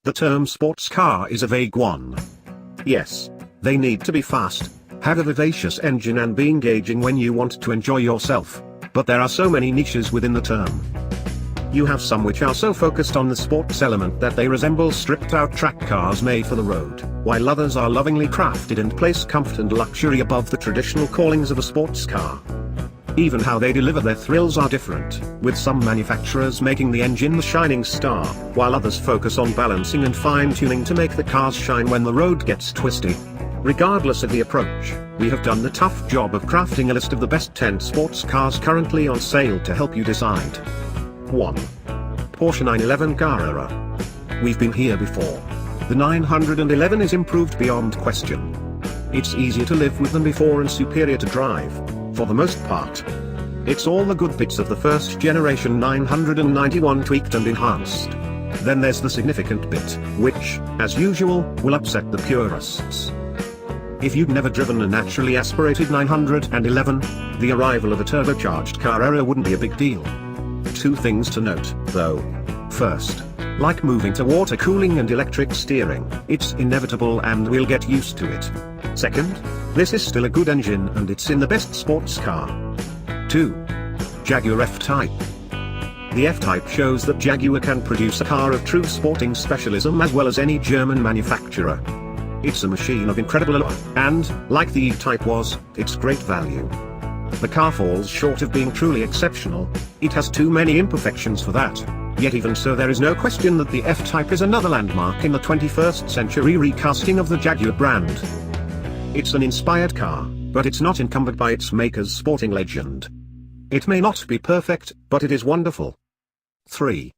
The term sports car is a vague one. Yes, they need to be fast, have a vivacious engine and be engaging when you want to enjoy yourself, but there are so many niches within the term. You have some which are so focused on the sports element that they resemble stripped-out track cars made for the road, while others are lovingly crafted and place comfort and luxury above the traditional callings of a sports car. Even how they deliver their thrills are different, with some manufacturers making the engine the shining star, while others focus on balancing and fine-tuning to make the cars shine when the road gets twisty. Regardless of the approach, we have done the tough job of crafting a list of the best 10 sports cars currently on sale to help you decide. 1. Porsche 911 Carrera. We've been here before. The 911 is improved beyond question. It's easier to live with than before and superior to drive, for the most part. It's all the good bits of the first generation 991 tweaked and enhanced. Then there's the significant bit, which, as usual, will upset the purists. If you'd never driven a naturally aspirated 911, the arrival of a turbocharged Carrera wouldn't be a big deal. Two things to note, though. First, like moving to water cooling and electric steering, it's inevitable and we'll get used to it. Second, this is still a good engine and it's in the best sports car. 2. Jaguar F-Type. The F-Type shows that Jaguar can produce a car of true sporting specialism as well as any German manufacturer. It's a machine of incredible allure, and, like the E-Type was, it's great value. The car falls short of being truly exceptional, it has too many imperfections for that, yet even so there is no question that the F-Type is another landmark in the 21st century recasting of the Jaguar brand. It's an inspired car, but it's not encumbered by its maker's sporting legend. It may not be perfect, but it is wonderful. 3.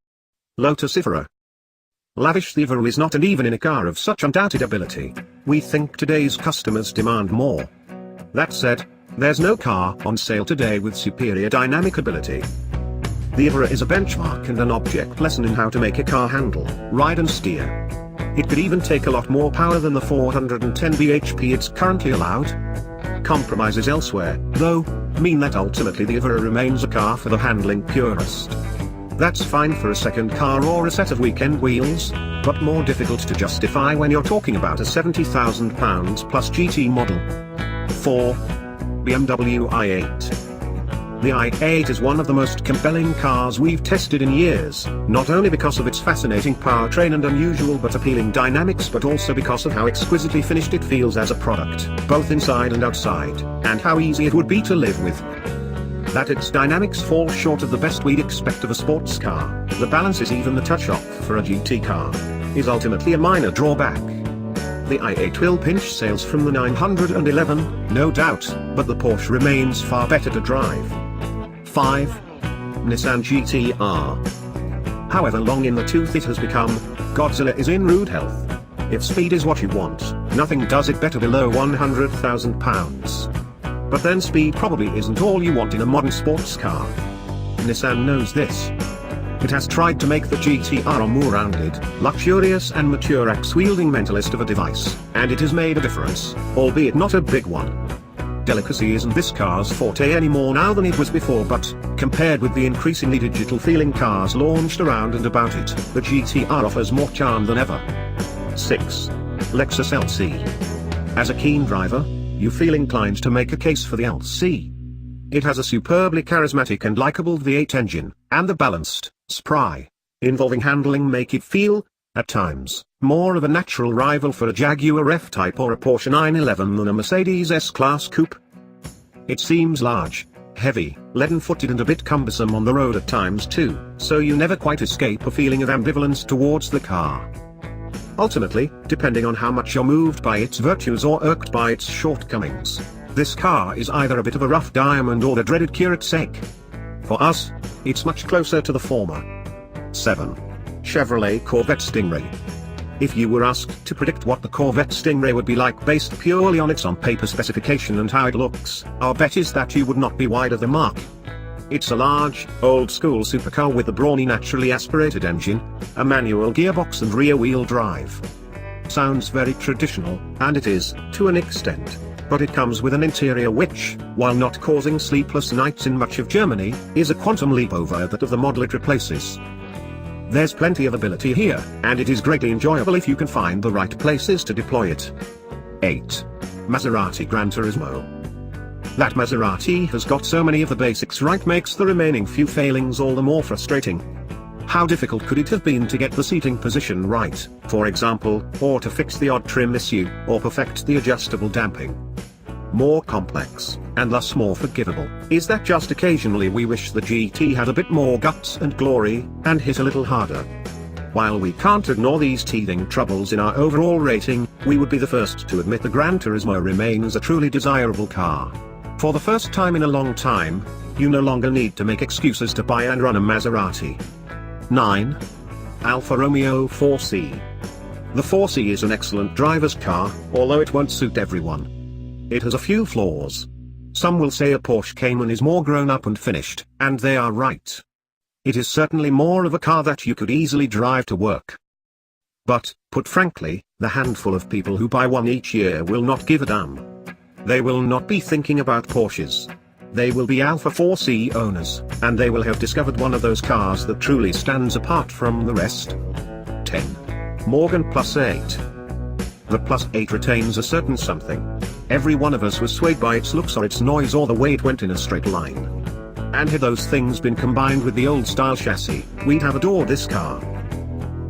Lotus Evora. Lavish the Evora is not, and even in a car of such undoubted ability, we think today's customers demand more. That said, there's no car on sale today with superior dynamic ability. The Evora is a benchmark and an object lesson in how to make a car handle, ride and steer. It could even take a lot more power than the 410 bhp it's currently allowed. Compromises elsewhere, though, mean that ultimately the Evora remains a car for the handling purist. That's fine for a second car or a set of weekend wheels, but more difficult to justify when you're talking about a £70,000 plus GT model. 4. BMW i8. The i8 is one of the most compelling cars we've tested in years, not only because of its fascinating powertrain and unusual but appealing dynamics, but also because of how exquisitely finished it feels as a product, both inside and outside, and how easy it would be to live with. That its dynamics fall short of the best we'd expect of a sports car, the balance is even the touch off for a GT car, is ultimately a minor drawback. The i8 will pinch sales from the 911, no doubt, but the Porsche remains far better to drive. 5. Nissan GT-R. However long in the tooth it has become, Godzilla is in rude health. If speed is what you want, nothing does it better below £100,000. But then speed probably isn't all you want in a modern sports car. Nissan knows this. It has tried to make the GT-R a more rounded, luxurious and mature axe-wielding mentalist of a device, and it has made a difference, albeit not a big one. Delicacy isn't this car's forte any more now than it was before, but, compared with the increasingly digital-feeling cars launched around and about it, the GT-R offers more charm than ever. 6. Lexus LC. As a keen driver, you feel inclined to make a case for the LC. It has a superbly charismatic and likable V8 engine, and the balanced, spry, involving handling make it feel, at times, more of a natural rival for a Jaguar F-Type or a Porsche 911 than a Mercedes S-Class coupe. It seems large, heavy, leaden-footed and a bit cumbersome on the road at times too, so you never quite escape a feeling of ambivalence towards the car. Ultimately, depending on how much you're moved by its virtues or irked by its shortcomings, this car is either a bit of a rough diamond or the dreaded curate's egg. For us, it's much closer to the former. 7. Chevrolet Corvette Stingray. If you were asked to predict what the Corvette Stingray would be like based purely on its on-paper specification and how it looks, our bet is that you would not be wide of the mark. It's a large, old-school supercar with a brawny naturally aspirated engine, a manual gearbox and rear-wheel drive. Sounds very traditional, and it is, to an extent, but it comes with an interior which, while not causing sleepless nights in much of Germany, is a quantum leap over that of the model it replaces. There's plenty of ability here, and it is greatly enjoyable if you can find the right places to deploy it. 8. Maserati GranTurismo. That Maserati has got so many of the basics right makes the remaining few failings all the more frustrating. How difficult could it have been to get the seating position right, for example, or to fix the odd trim issue, or perfect the adjustable damping? More complex, and thus more forgivable. Is that just occasionally we wish the GT had a bit more guts and glory, and hit a little harder? While we can't ignore these teething troubles in our overall rating, we would be the first to admit the GranTurismo remains a truly desirable car. For the first time in a long time, you no longer need to make excuses to buy and run a Maserati. 9. Alfa Romeo 4C. The 4C is an excellent driver's car, although it won't suit everyone. It has a few flaws. Some will say a Porsche Cayman is more grown up and finished, and they are right. It is certainly more of a car that you could easily drive to work. But, put frankly, the handful of people who buy one each year will not give a damn. They will not be thinking about Porsches. They will be Alfa 4C owners, and they will have discovered one of those cars that truly stands apart from the rest. 10. Morgan Plus 8. The Plus 8 retains a certain something. Every one of us was swayed by its looks or its noise or the way it went in a straight line. And had those things been combined with the old style chassis, we'd have adored this car.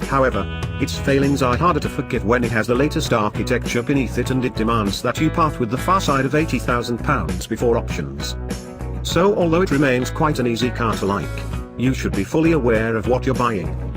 However, its failings are harder to forgive when it has the latest architecture beneath it and it demands that you part with the far side of £80,000 before options. So although it remains quite an easy car to like, you should be fully aware of what you're buying.